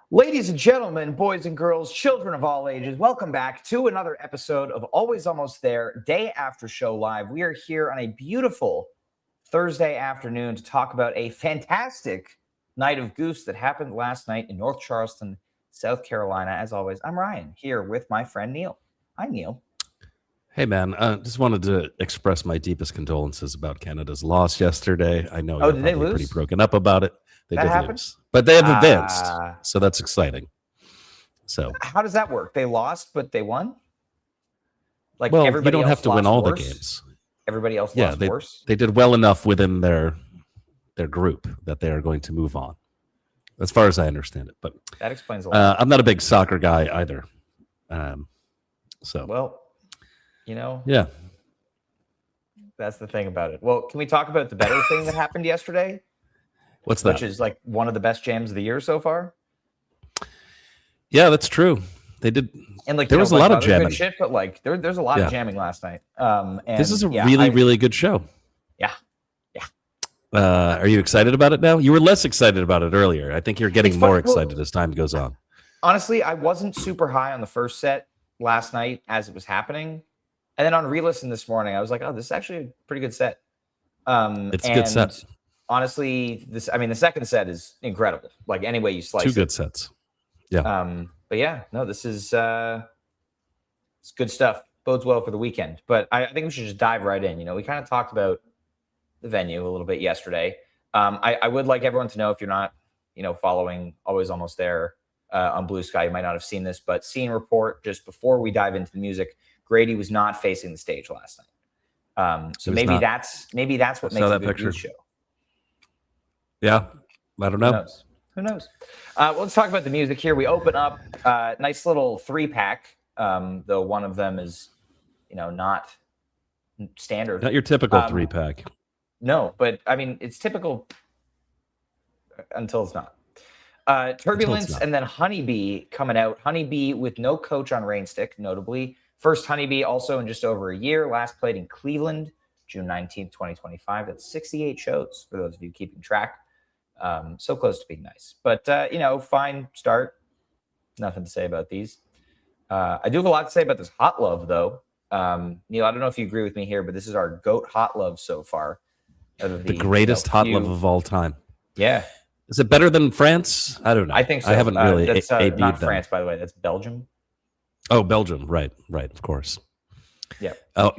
Ladies and gentlemen, boys and girls, children of all ages, welcome back to another episode of Always Almost There, Day After Show Live. We are here on a beautiful Thursday afternoon to talk about a fantastic night of Goose that happened last night in North Charleston, South Carolina. As always, I'm Ryan, here with my friend Neil. Hi, Neil. Hey, man, just wanted to express my deepest condolences about Canada's loss yesterday. I know you're did they lose? pretty broken up about it. They That did happened? lose, but they have advanced, so that's exciting. So, How does that work? They lost, but they won? Like well, you everybody don't else have to win lost all worse? the games. Everybody else Yeah, lost they worse? did well enough within their group that they are going to move on, as far as I understand it. But That explains a lot. I'm not a big soccer guy either. So, Well, you know, yeah. that's the thing about it. Well, can we talk about the better thing that happened yesterday? What's that? Which is like one of the best jams of the year so far. Yeah, that's true. They did. And like There was a lot of other jamming. good shit, but like there's a lot Yeah. of jamming last night. And This is a yeah, really good show. Yeah. Are you excited about it now? You were less excited about it earlier. I think you're getting It's more fun- well- excited as time goes on. honestly, I wasn't super high on the first set last night as it was happening, and then on re-listen this morning, I was like, oh, this is actually a pretty good set. It's a good set. Honestly, the second set is incredible. Like any way you slice Two it. good sets. Yeah. But yeah, no, this is it's good stuff. Bodes well for the weekend. But I think we should just dive right in. You know, we kind of talked about the venue a little bit yesterday. I would like everyone to know, if you're not, following Always Almost There on Blue Sky, you might not have seen this, but scene report just before we dive into the music, Grady was not facing the stage last night. So maybe not. that's what I makes saw a that good picture. Goose show. Yeah. I don't know. Who knows? Well, let's talk about the music here. We open up nice little 3-pack, though one of them is, not standard. Not your typical 3-pack. No, but I mean, it's typical until it's not. Turbulence not. and then Honeybee coming out. Honeybee with no coach on Rainstick, notably. First Honeybee also in just over a year. Last played in Cleveland, June 19th, 2025. That's 68 shows for those of you keeping track. So close to being nice. But, fine start. Nothing to say about these. I do have a lot to say about this Hot Love, though. Neil, I don't know if you agree with me here, but this is our GOAT Hot Love so far. The greatest Hot Love of all time. Yeah. Is it better than France? I don't know. I think so. I haven't really That's AB'd not them. France, by the way. That's Belgium. Oh, Belgium. Right, of course. Yeah. Oh,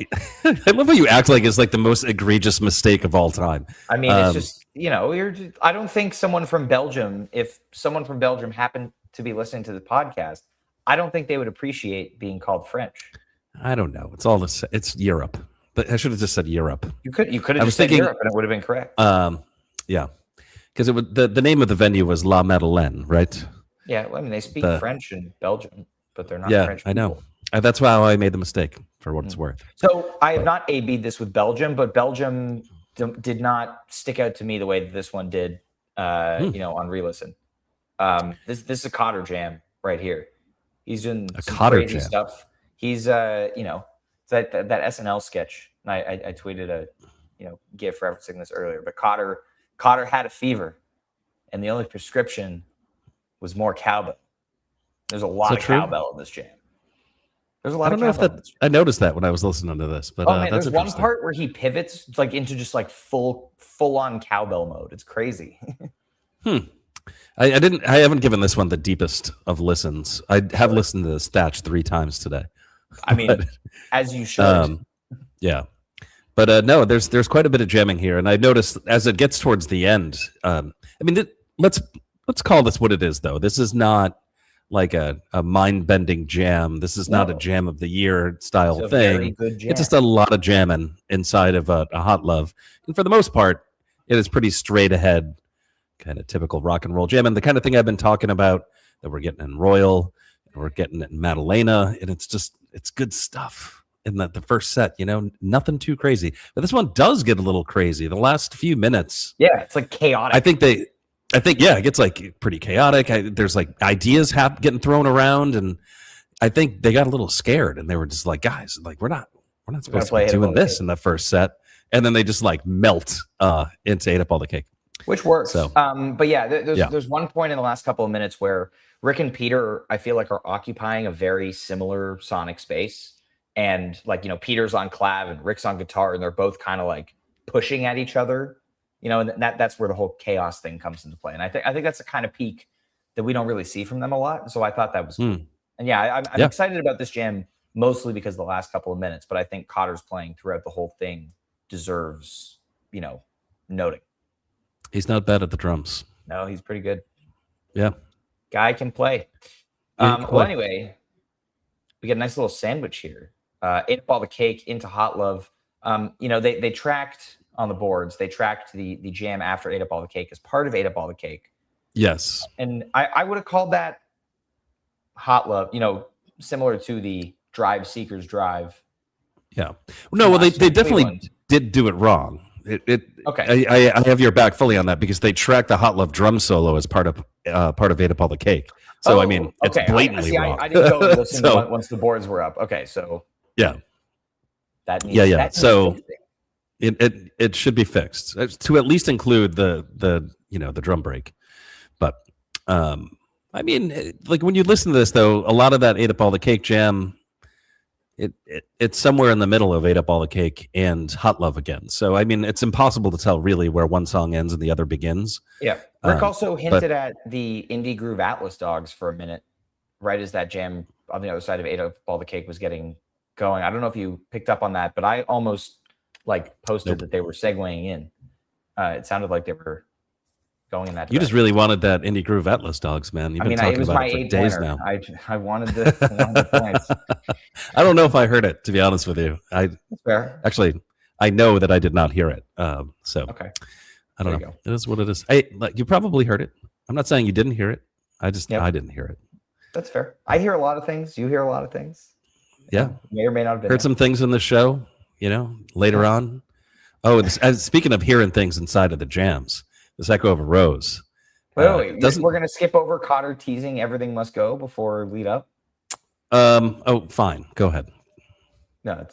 I love how you act like it's like the most egregious mistake of all time. I mean, it's just, I don't think someone from Belgium, if someone from Belgium happened to be listening to the podcast, I don't think they would appreciate being called French. I don't know. It's all this. It's Europe. But I should have just said Europe. You could have just said Europe and it would have been correct. Yeah. Because the name of the venue was La Madeleine, right? Yeah, well, I mean, they speak French in Belgium, but they're not French people. I know. That's why I made the mistake, for what it's worth. So I have not A-B'd this with Belgium, but Belgium did not stick out to me the way that this one did, on re-listen. This is a Cotter jam right here. He's doing some crazy stuff. He's, that SNL sketch. And I tweeted a, GIF referencing this earlier, but Cotter had a fever, and the only prescription was more cowbell. There's a lot of cowbell in this jam. There's a lot of cowbell. I noticed that when I was listening to this, but man, that's there's one part where he pivots like into just like full on cowbell mode. It's crazy. I haven't given this one the deepest of listens. I have listened to this Thatch 3 times today. I mean, as you should. Yeah. But no, there's quite a bit of jamming here, and I noticed as it gets towards the end. Let's call this what it is, though. This is not like a mind-bending jam. This is not a jam of the year style It's thing. very good jam. It's just a lot of jamming inside of a Hot Love, and for the most part, it is pretty straight ahead, kind of typical rock and roll jam, and the kind of thing I've been talking about that we're getting in Royal, and we're getting it in Madalena, and it's good stuff. In the first set, nothing too crazy. But this one does get a little crazy. The last few minutes. Yeah, it's like chaotic. I think, it gets like pretty chaotic. There's like ideas getting thrown around. And I think they got a little scared and they were just like, guys, like we're not supposed to be doing this in the first set. And then they just like melt into Ate Up All the Cake. which works. So, but yeah, there's one point in the last couple of minutes where Rick and Peter, I feel like, are occupying a very similar sonic space, and like, you know, Peter's on clav and Rick's on guitar, and they're both kind of like pushing at each other, you know, and that's where the whole chaos thing comes into play. And I think that's a kind of peak that we don't really see from them a lot. So I thought that was cool. And yeah, I'm excited about this jam mostly because of the last couple of minutes, but I think Cotter's playing throughout the whole thing deserves, you know, noting. He's not bad at the drums. No, he's pretty good. Yeah. Guy can play. Well, anyway, we get a nice little sandwich here. Ate Up All the Cake into Hot Love. You know, they tracked on the boards. They tracked the jam after Ate Up All the Cake as part of Ate Up All the Cake. Yes. And I would have called that Hot Love, you know, similar to the Drive Seekers Drive. Yeah. No, well, they definitely did do it wrong. Okay. I have your back fully on that because they tracked the Hot Love drum solo as part of Ate Up All the Cake. So I mean, it's blatantly wrong. I didn't go and listen once the boards were up. Okay, so yeah, that needs, that so it should be fixed to at least include the you know, the drum break. But I mean, like when you listen to this though, a lot of that Ate Up All the Cake jam, it's somewhere in the middle of Ate Up All the Cake and Hot Love again. So I mean, it's impossible to tell really where one song ends and the other begins. Yeah. Rick also hinted at the Indie Groove Atlas Dogs for a minute, right as that jam on the other side of Ate Up All the Cake was getting going. I don't know if you picked up on that, but I almost like posted that they were segueing in. It sounded like they were going in that direction. You just really wanted that Indie Groove Atlas Dogs, man. You've been talking about it for days now. I wanted the points. I don't know if I heard it, to be honest with you. That's fair. Actually, I know that I did not hear it. So okay. I don't know. It is what it is. Hey, you probably heard it. I'm not saying you didn't hear it. I didn't hear it. That's fair. I hear a lot of things. You hear a lot of things. Yeah. May or may not have been heard some things in the show, you know, later on. Oh, speaking of hearing things inside of the jams, this Echo of a Rose. Wait. We're going to skip over Cotter teasing Everything Must Go before lead up? Oh, fine. Go ahead. No,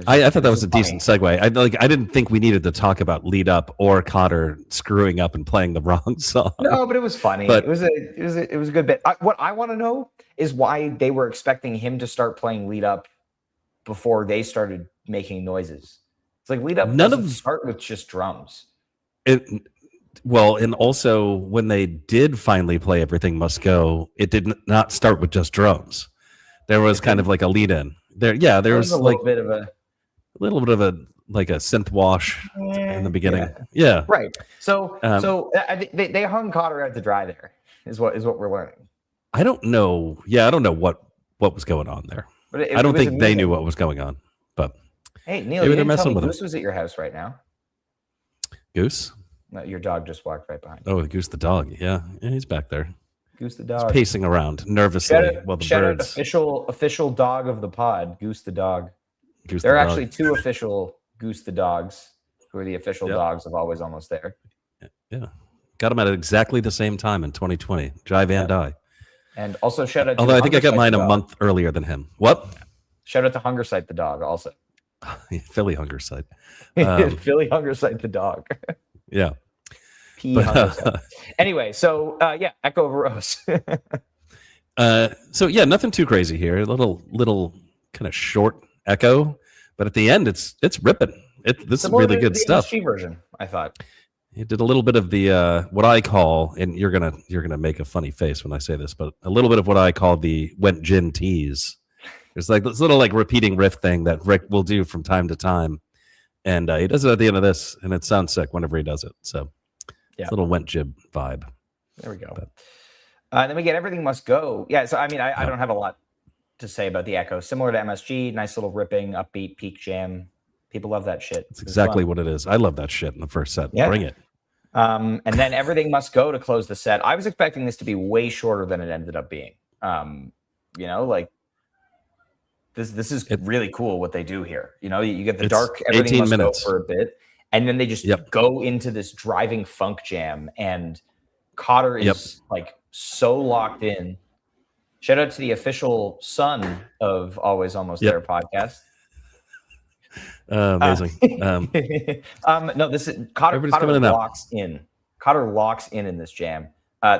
I thought that was a decent segue. I didn't think we needed to talk about lead up or Cotter screwing up and playing the wrong song. No, but it was funny. But it was a good bit. What I want to know is why they were expecting him to start playing lead up before they started making noises. It's like lead up doesn't start with just drums. Well, and also when they did finally play Everything Must Go, it did not start with just drums. There was kind of like a lead in. There was a little bit of a like a synth wash in the beginning. Yeah. Right. So they hung Cotter out to dry there is what we're learning. I don't know. Yeah, I don't know what was going on there. But I don't think they knew what was going on. But hey, Neil, you didn't tell me Goose was at your house right now. Goose? No, your dog just walked right behind you. Oh, Goose the dog. Yeah, he's back there. Goose the dog. He's pacing around nervously while the birds. Official dog of the pod, Goose the dog. There are actually two official Goose the dogs who are the official dogs of Always Almost There. Yeah. Got them at exactly the same time in 2020. Jive and I. And also shout out to Although I think I got mine a month earlier than him. What? Shout out to Hungersight the dog also. Philly Hungersight. Philly Hungersight the dog. Yeah. Anyway, so Echo of a Rose. So yeah, nothing too crazy here. A little kind of short echo, but at the end, it's ripping. This is really good stuff. The MSG version, I thought. He did a little bit of the what I call, and you're gonna make a funny face when I say this, but a little bit of what I call the Went Gin tease. There's like this little like repeating riff thing that Rick will do from time to time, and he does it at the end of this, and it sounds sick whenever he does it. So. Yeah. It's a little Went Jib vibe. There we go. Then we get Everything Must Go. Yeah, so I mean, I don't have a lot to say about the Echo. Similar to MSG, nice little ripping, upbeat, peak jam. People love that shit. It's exactly what it is. I love that shit in the first set. Yeah. Bring it. And then Everything Must Go to close the set. I was expecting this to be way shorter than it ended up being. You know, like this is really cool what they do here. You know, you get the dark Everything Must Go for a bit. And then they just go into this driving funk jam, and Cotter is like so locked in. Shout out to the official son of Always Almost There podcast. Amazing. No, this is Cotter locks in Cotter locks in this jam.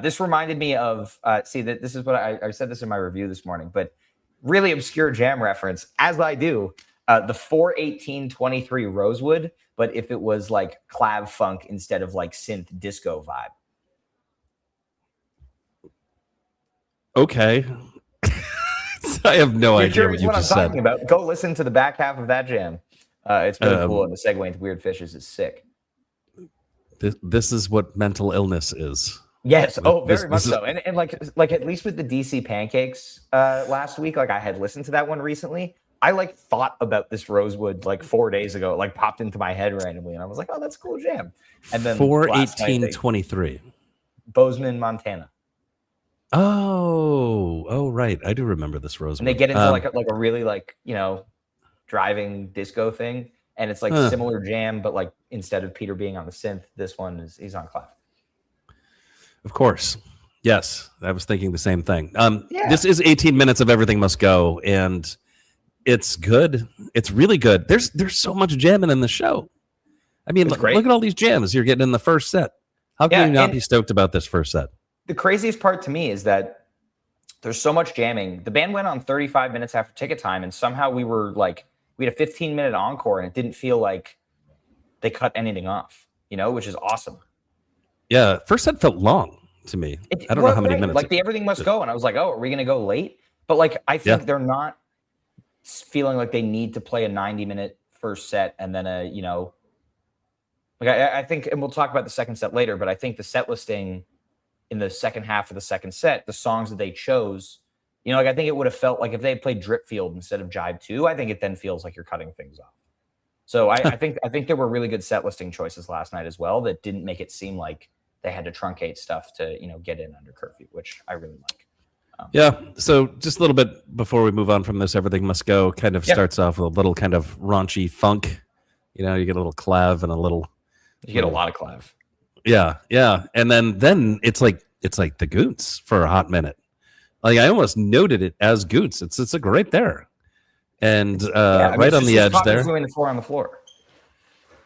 This reminded me of this is what I said this in my review this morning, but really obscure jam reference, as I do. The 41823 Rosewood, but if it was like clav funk instead of like synth disco vibe. Okay. I have no idea what you just said. About. Go listen to the back half of that jam. It's really cool, and the segue into Weird Fishes is sick. This is what mental illness is. Yes. Oh, very much so. And like at least with the DC Pancakes last week, like I had listened to that one recently. I like thought about this Rosewood like 4 days ago. It like popped into my head randomly, and I was like, "Oh, that's a cool jam." And then 41823, Bozeman, Montana. Oh, right. I do remember this Rosewood. And they get into like a really like driving disco thing, and it's like similar jam, but like instead of Peter being on the synth, this one he's on clav. Of course. Yes, I was thinking the same thing. This is 18 minutes of Everything Must Go, and it's good. It's really good. There's so much jamming in the show. I mean, look at all these jams you're getting in the first set. How can you not be stoked about this first set? The craziest part to me is that there's so much jamming. The band went on 35 minutes after ticket time, and somehow we had a 15-minute encore, and it didn't feel like they cut anything off, which is awesome. Yeah, first set felt long to me. I don't know how many minutes. Like the Everything Must Go, and I was like, oh, are we going to go late? But like, I think they're not feeling like they need to play a 90-minute first set and then I think, and we'll talk about the second set later, but I think the set listing in the second half of the second set, the songs that they chose, I think it would have felt like if they had played Dripfield instead of Jive 2, I think it then feels like you're cutting things off. So I think there were really good set listing choices last night as well that didn't make it seem like they had to truncate stuff to, get in under curfew, which I really like. So just a little bit before we move on from this, Everything Must Go kind of starts off with a little kind of raunchy funk. You get a little clav and a little... You get a lot of clav. Yeah. And then it's like the Goose for a hot minute. Like I almost noted it as Goose. It's like right there. And right on the edge there. Doing the 4 on the floor.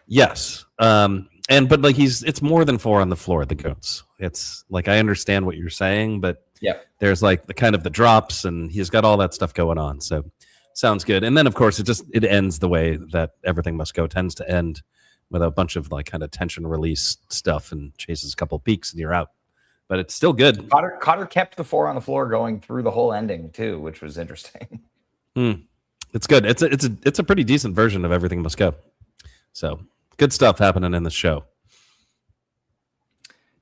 Yes. But like it's more than 4 on the floor, the Goose. It's like I understand what you're saying, but there's like the kind of the drops and he's got all that stuff going on. So sounds good. And then of course it ends the way that Everything Must Go tends to end, with a bunch of like kind of tension release stuff and chases a couple of peaks and you're out. But it's still good. Cotter kept the 4 on the floor going through the whole ending too, which was interesting. It's good. It's a pretty decent version of Everything Must Go. So good stuff happening in the show.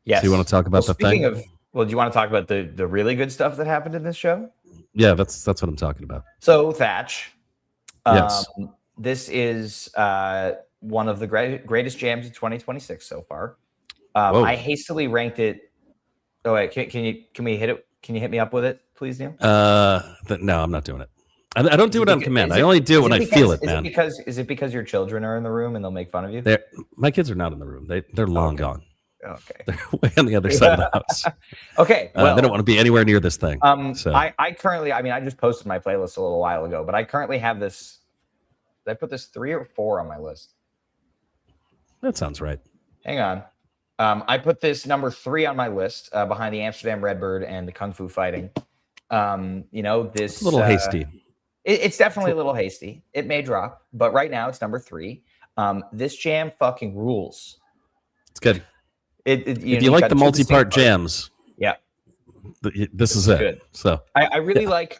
Yes. So you want to talk about the thing? Do you want to talk about the really good stuff that happened in this show? Yeah, that's what I'm talking about. So Thatch. Yes. This is one of the greatest jams of 2026 so far. I hastily ranked it. Oh wait, can we hit it? Can you hit me up with it, please, Neil? No, I'm not doing it. I don't do it on command. I only do it when I feel it, man. Is it because your children are in the room and they'll make fun of you? My kids are not in the room. They're long gone. Okay. They're way on the other side of the house. Okay. Well, they don't want to be anywhere near this thing. So. I currently, I just posted my playlist a little while ago, but I currently have this. Did I put this 3 or 4 on my list? That sounds right. Hang on. I put this number 3 on my list behind the Amsterdam Redbird and the Kung Fu Fighting. This a little hasty. It's definitely a little hasty. It may drop, but right now it's number 3. This jam fucking rules. It's good. If you like the multi-part jams, this is it. Good. So I really like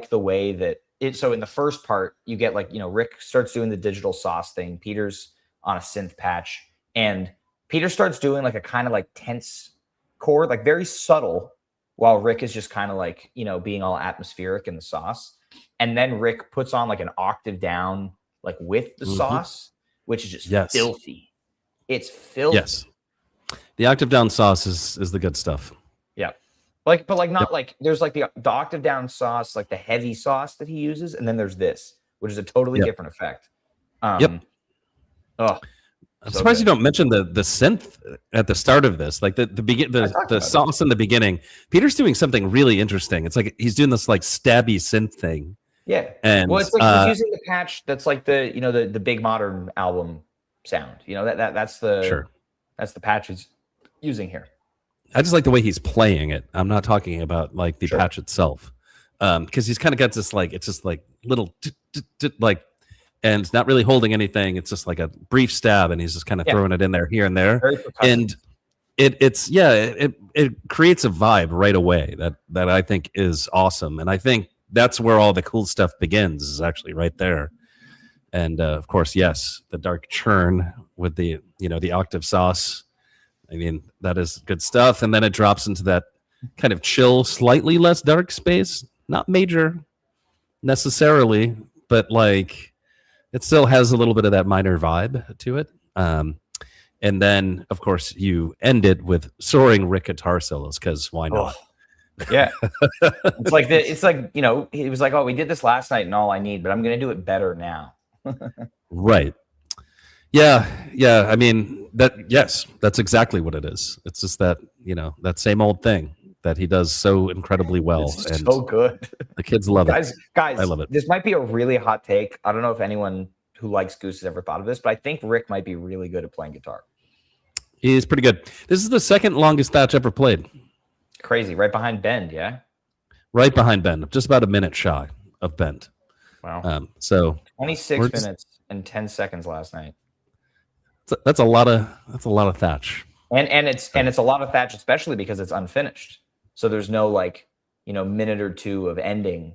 the way that it. So in the first part, you get like Rick starts doing the digital sauce thing. Peter's on a synth patch, and Peter starts doing like a kind of like tense chord, like very subtle, while Rick is just kind of like being all atmospheric in the sauce. And then Rick puts on like an octave down, like with the sauce, which is just filthy. It's filthy. Yes. The octave down sauce is the good stuff. Yeah. But not like there's like the octave down sauce, like the heavy sauce that he uses, and then there's this, which is a totally different effect. Oh, I'm surprised you don't mention the synth at the start of this, like the sauce in the beginning. Peter's doing something really interesting. It's like he's doing this like stabby synth thing. Yeah, and it's like he's using the patch that's like the Big Modern album sound. That's the patches using here. I just like the way he's playing it. I'm not talking about like the Sure. patch itself, because he's kind of got this like it's just like little like, and it's not really holding anything. It's just like a brief stab, and he's just kind of throwing it in there here and there, Very percussive. and it creates a vibe right away that I think is awesome, and I think that's where all the cool stuff begins, is actually right there. And of course, yes, the dark churn with the the octave sauce. I mean, that is good stuff. And then it drops into that kind of chill, slightly less dark space. Not major necessarily, but like it still has a little bit of that minor vibe to it. And then, of course, you end it with soaring Rick guitar solos, because why not? Oh, yeah. It's like he was like, oh, we did this last night and all I need, but I'm going to do it better now. Right. Yeah. I mean, that's exactly what it is. It's just that, that same old thing that he does so incredibly well. It's and so good. The kids love it. Guys, I love it. This might be a really hot take. I don't know if anyone who likes Goose has ever thought of this, but I think Rick might be really good at playing guitar. He's pretty good. This is the second longest Thatch ever played. Crazy. Right behind Bend, yeah? Right behind Bend. Just about a minute shy of Bend. Wow. So 26 minutes and 10 seconds last night. That's a lot of Thatch. And it's a lot of Thatch, especially because it's unfinished. So there's no minute or two of ending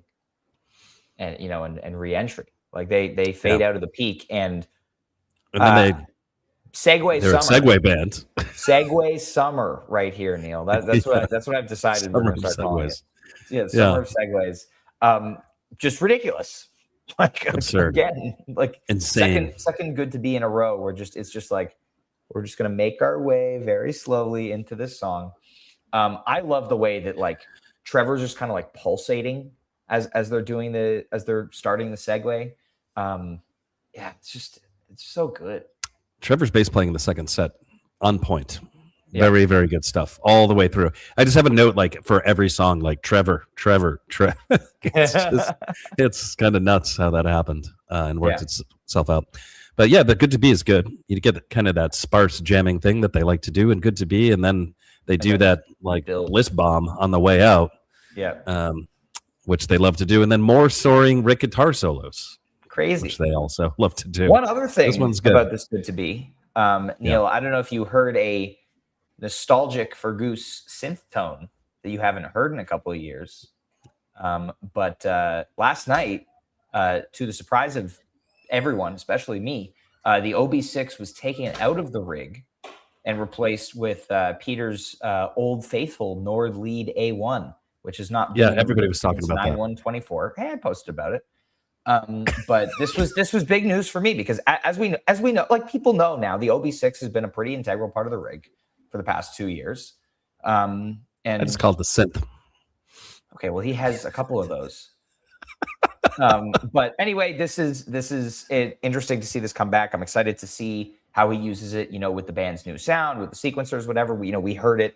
and re-entry. Like they fade out of the peak and then Segway they're Summer. A Segway band. Segway Summer right here, Neil. That's what I've decided we're going to start calling it. Yeah, Summer of Segways. Just ridiculous. Like absurd. Again, like insane. Second good to be in a row. It's just like we're just gonna make our way very slowly into this song. I love the way that like Trevor's just kind of like pulsating as they're starting the segue. It's so good. Trevor's bass playing in the second set on point. Very, very good stuff all the way through. I just have a note like for every song, like Trevor. It's kind of nuts how that happened and worked itself out. But yeah, the Good to Be is good. You get kind of that sparse jamming thing that they like to do in Good to Be, and then they do that like Bliss Bomb on the way out. Yeah. Which they love to do, and then more soaring Rick guitar solos. Crazy. Which they also love to do. One other thing about this Good to Be, Neil, I don't know if you heard a nostalgic for Goose synth tone that you haven't heard in a couple of years. But last night, to the surprise of everyone, especially me, the OB6 was taken out of the rig and replaced with Peter's old faithful Nord Lead A1, which is not. Yeah, everybody was talking about that. 9124. Hey, I posted about it. But this was big news for me because as we know, like people know now, the OB6 has been a pretty integral part of the rig for the past 2 years. And it's called the synth. Okay, well, he has a couple of those. But anyway, this is interesting to see this come back. I'm excited to see how he uses it, with the band's new sound, with the sequencers, whatever. We heard it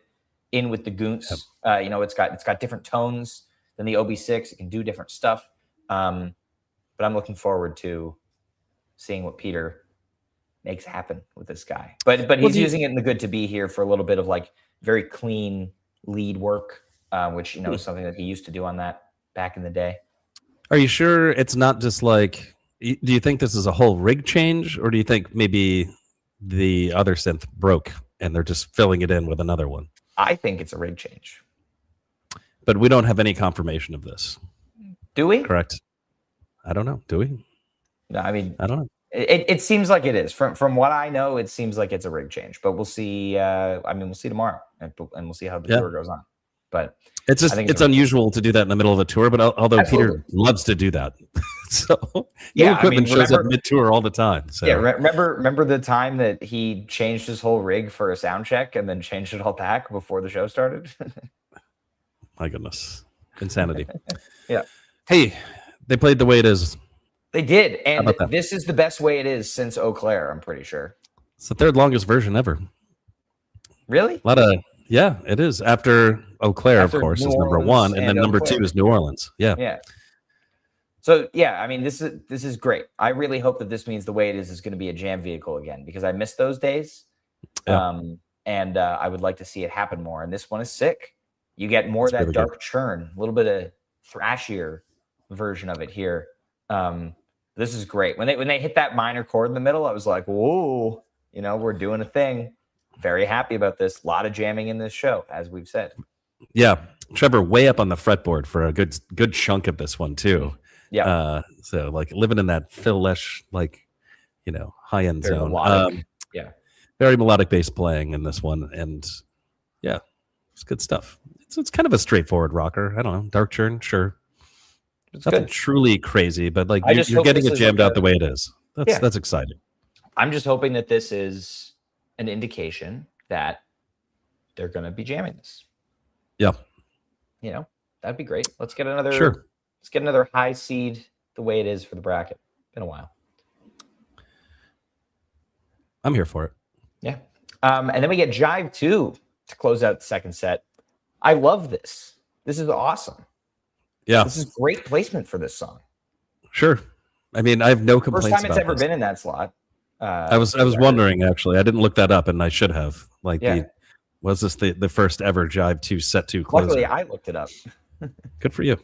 in with the Goose. Yep. It's got different tones than the OB6. It can do different stuff. But I'm looking forward to seeing what Peter makes happen with this guy. But he's using it in the Good to Be here for a little bit of like very clean lead work, which is something that he used to do on that back in the day. Are you sure it's not just like? Do you think this is a whole rig change, or do you think maybe the other synth broke and they're just filling it in with another one? I think it's a rig change, but we don't have any confirmation of this. Do we? Correct. I don't know. Do we? No, I mean, I don't know. It seems like it is. From what I know, it seems like it's a rig change. But we'll see. We'll see tomorrow, and we'll see how the tour goes on. But it's unusual to do that in the middle of a tour. But although Peter loves to do that, so new equipment shows up mid-tour all the time. So remember the time that he changed his whole rig for a sound check and then changed it all back before the show started. My goodness, insanity. Yeah. Hey. They played the way it is. They did, and this is the best way it is since Eau Claire, I'm pretty sure. It's the third longest version ever. Really? It is. After Eau Claire, of course, is number one, and then number two is New Orleans. Yeah. Yeah. So, yeah, I mean, this is great. I really hope that this means the way it is going to be a jam vehicle again, because I miss those days. Yeah. and I would like to see it happen more. And this one is sick. You get more of that really dark good. churn, a little bit of thrashier version of it here. This is great. When they hit that minor chord in the middle, I was like, whoa, we're doing a thing. Very happy about this. A lot of jamming in this show, as we've said. Yeah, Trevor way up on the fretboard for a good chunk of this one too. Yeah. So like living in that fiddle-ish, like, high end Very zone. melodic. Yeah. Very melodic bass playing in this one, and yeah, it's good stuff. It's kind of a straightforward rocker. I don't know, dark churn, sure. It's nothing good. truly crazy, but like I just you're hope getting this it is jammed like out the way it is. That's exciting. I'm just hoping that this is an indication that they're going to be jamming this. Yeah. That'd be great. Let's get another. Sure. Let's get another high seed the way it is for the bracket. Been a while. I'm here for it. Yeah. And then we get Jive 2 to close out the second set. I love this. This is awesome. Yeah. This is great placement for this song. Sure. I mean, I have no complaints. First time it's about ever this. been in that slot. I was wondering, actually. I didn't look that up, and I should have. Like, was this the first ever Jive 2 set 2 closer? Luckily, I looked it up. Good for you.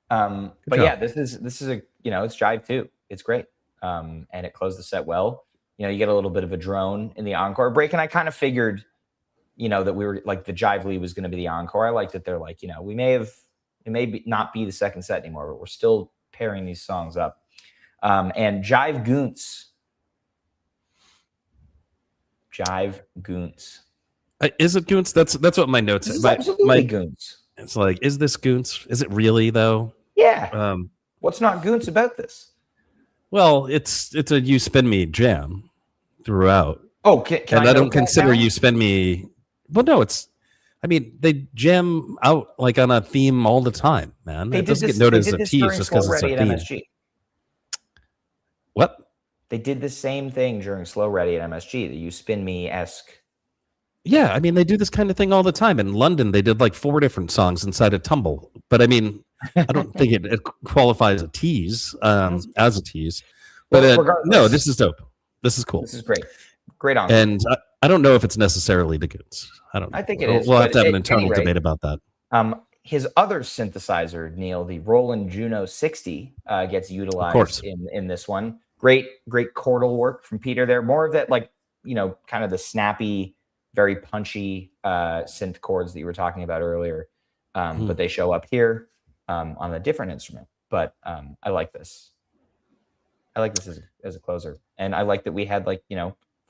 But yeah, this is a it's Jive 2. It's great. And it closed the set well. You get a little bit of a drone in the encore break, and I kind of figured, that we were like the Jive lead was going to be the encore. I liked that they're like, it may not be the second set anymore, but we're still pairing these songs up. And Jive Goose. Is it Goons? That's what my notes say. Absolutely Goons. It's like, is this Goons? Is it really though? Yeah. What's not Goons about this? Well, it's a You Spin Me jam throughout. Oh, I don't consider You Spin Me. Well, no, they jam out like on a theme all the time, man. It doesn't get noted as a tease just because it's a theme. MSG. What? They did the same thing during Slow Ready at MSG, the You Spin Me-esque. Yeah, they do this kind of thing all the time. In London, they did like 4 different songs inside a tumble. But I don't think it qualifies a tease as a tease. But no, this is dope. This is cool. This is great. Great on. And I don't know if it's necessarily the Goons. I don't know. I think it is. We'll have to have an internal debate about that. His other synthesizer, Neil, the Roland Juno 60, gets utilized in this one. Great chordal work from Peter there. More of that, like, kind of the snappy, very punchy synth chords that you were talking about earlier. But they show up here on a different instrument. But I like this. I like this as a closer. And I like that we had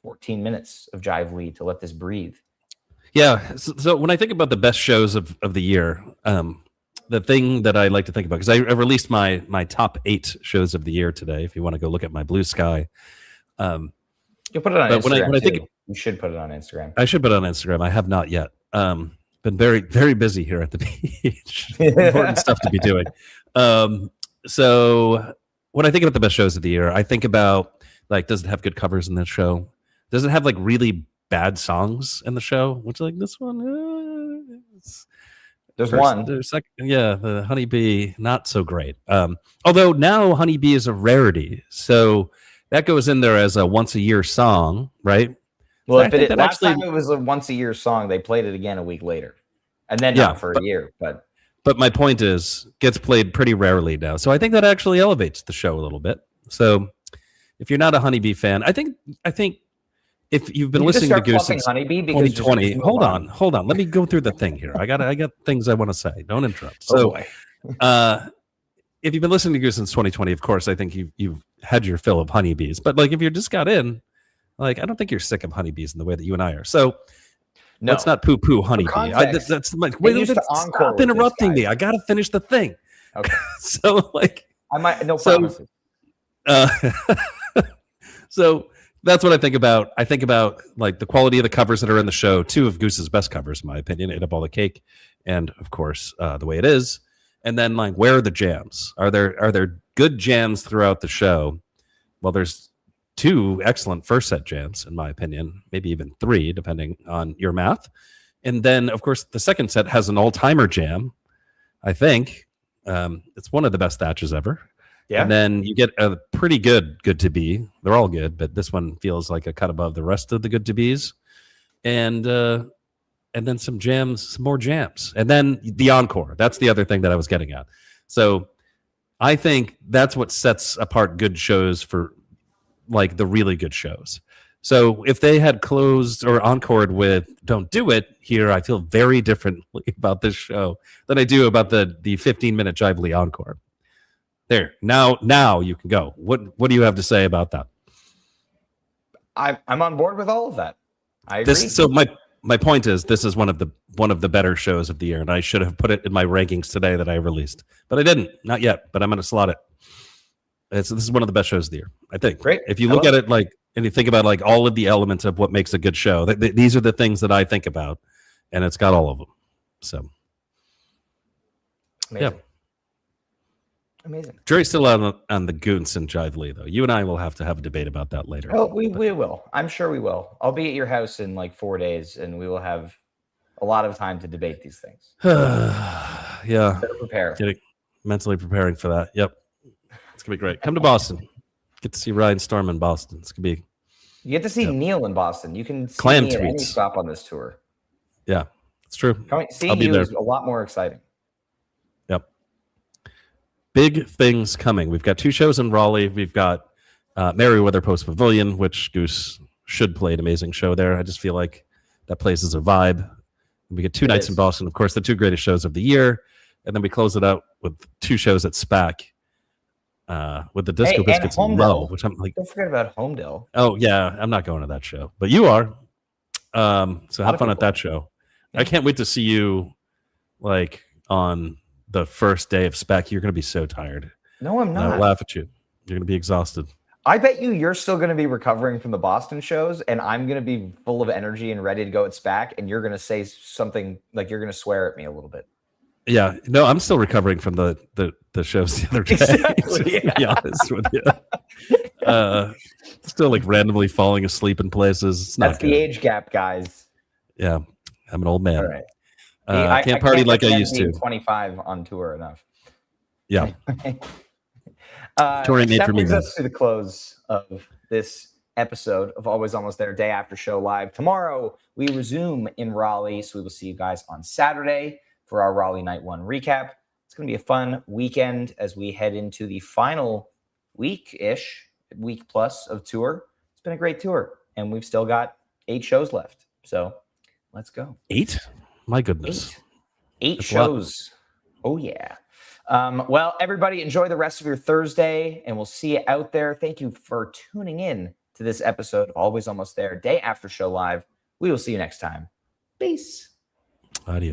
14 minutes of Jive lead to let this breathe. Yeah. So when I think about the best shows of the year, the thing that I like to think about, because I released my top 8 shows of the year today, if you want to go look at my Blue Sky. You'll put it on Instagram. When I think you should put it on Instagram. I should put it on Instagram. I have not yet. Been very, very busy here at the beach. Important stuff to be doing. So when I think about the best shows of the year, I think about, does it have good covers in this show? Does it have really bad songs in the show? Which this one, there's one. The Honeybee, not so great. Although now Honeybee is a rarity, so that goes in there as a once a year song, right? Well, last time it was a once a year song, they played it again a week later, and then not for a year. But my point is, gets played pretty rarely now, so I think that actually elevates the show a little bit. So if you're not a Honeybee fan, I think if you've been listening to Goose since 2020, hold on, let me go through the thing here. I got things I want to say. Don't interrupt. So, if you've been listening to Goose since 2020, of course, I think you've had your fill of honeybees. But if you just got in, I don't think you're sick of honeybees in the way that you and I are. So let's not poo-poo honeybee. Stop interrupting me. I got to finish the thing. Okay. So I might promises. So that's what I think about. I think about the quality of the covers that are in the show. 2 of Goose's best covers, in my opinion, Ate Up All the Cake, and of course, The Way It Is. And then where are the jams? Are there good jams throughout the show? Well, there's 2 excellent first set jams, in my opinion, maybe even 3, depending on your math. And then, of course, the second set has an all-timer jam. I think it's one of the best Thatches ever. Yeah. And then you get a pretty good to be. They're all good, but this one feels like a cut above the rest of the good to be's. and then some jams, some more jams, and then the encore. That's the other thing that I was getting at. So I think that's what sets apart good shows for like the really good shows. So if they had closed or encored with "Don't Do It" here, I feel very differently about this show than I do about the 15-minute Jively encore. There, now you can go. What do you have to say about that? I'm on board with all of that. I agree. So my point is, this is one of the better shows of the year, and I should have put it in my rankings today that I released, but I didn't, not yet. But I'm going to slot it. This is one of the best shows of the year, I think. Great. If you look at it like, and you think about like all of the elements of what makes a good show, these are the things that I think about, and it's got all of them. So, Amazing. Yeah. Amazing. Jury's still out on the Goose and Jively, though. You and I will have to have a debate about that later. Oh, we will. I'm sure we will. I'll be at your house in like 4 days, and we will have a lot of time to debate these things. Yeah. Better prepare. Mentally preparing for that. Yep. It's going to be great. Come to Boston. Get to see Ryan Storm in Boston. It's going to be... You get to see Neil in Boston. You can see Clam me at any tweets. stop on this tour. Yeah, it's true. Seeing you is a lot more exciting. Yep. Big things coming. We've got 2 shows in Raleigh. We've got Merriweather Post Pavilion, which Goose should play an amazing show there. I just feel like that place is a vibe. We get 2 nights in Boston, of course, the 2 greatest shows of the year. And then we close it out with 2 shows at SPAC with the Disco Biscuits and Low, which I'm like... Don't forget about Homedale. Oh, yeah. I'm not going to that show. But you are. So have fun at that show. Yeah. I can't wait to see you like on the first day of SPAC. You're going to be so tired. No, I'm not. And I'll laugh at you. You're going to be exhausted. I bet you're still going to be recovering from the Boston shows, and I'm going to be full of energy and ready to go at SPAC, and you're going to say something like you're going to swear at me a little bit. Yeah, no, I'm still recovering from the shows the other day. Exactly, to be honest with you, still like randomly falling asleep in places. It's not That's the age gap, guys. Yeah, I'm an old man. All right. I can't party like I used to. 25 on tour enough. Yeah. Touring that brings us to the close of this episode of Always Almost There Day After Show Live. Tomorrow we resume in Raleigh, so we will see you guys on Saturday for our Raleigh Night 1 recap. It's going to be a fun weekend as we head into the final week plus of tour. It's been a great tour, and we've still got 8 shows left. So let's go. 8? My goodness. 8 shows. Oh, yeah. Well, everybody, enjoy the rest of your Thursday, and we'll see you out there. Thank you for tuning in to this episode of Always Almost There Day After Show Live. We will see you next time. Peace. Adios.